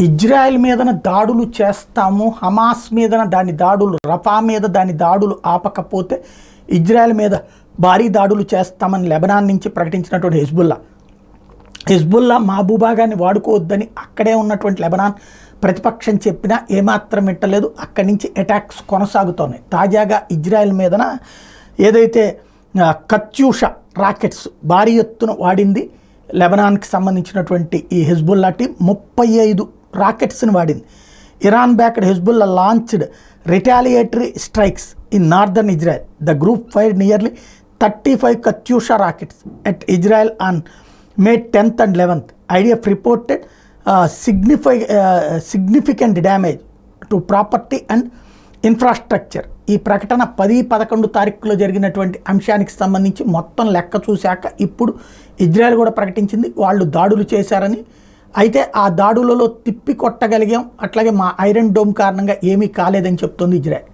Israel మీదన దాడులు చేస్తాము, హమాస్ మీదన దాని దాడులు, రఫా మీద దాని దాడులు ఆపకపోతే ఇజ్రాయెల్ మీద భారీ దాడులు చేస్తామని లెబనాన్ నుంచి ప్రకటించినటువంటి హెజ్బుల్లా మహబూబాగాన్ని వాడుకోవద్దని అక్కడే ఉన్నటువంటి లెబనాన్ ప్రతిపక్షం చెప్పినా ఏమాత్రం వింటలేదు. అక్కడి నుంచి అటాక్స్ కొనసాగుతున్నాయి. తాజాగా ఇజ్రాయెల్ మీదన ఏదైతే కత్యూషా రాకెట్స్ భారీ ఎత్తున వాడింది లెబనాన్కి సంబంధించినటువంటి ఈ హెజ్బుల్లా టీం 35 రాకెట్స్ని వాడింది. Iran backed Hezbollah launched retaliatory strikes in northern Israel. The group fired nearly 35 Katyusha rockets at Israel on May 10th and 11th. IDF reported significant damage to property and infrastructure. ఈ ప్రకటన 10-11 తారీఖులో జరిగినటువంటి అంశానికి సంబంధించి మొత్తం లెక్క చూశాక ఇప్పుడు ఇజ్రాయెల్ కూడా ప్రకటించింది వాళ్ళు దాడులు చేశారని. అయితే ఆ దాడులలో తిప్పి కొట్టగలిగాం, అట్లాగే మా ఐరన్ డోమ్ కారణంగా ఏమీ కాలేదని చెప్తోంది ఇజ్రాయెల్.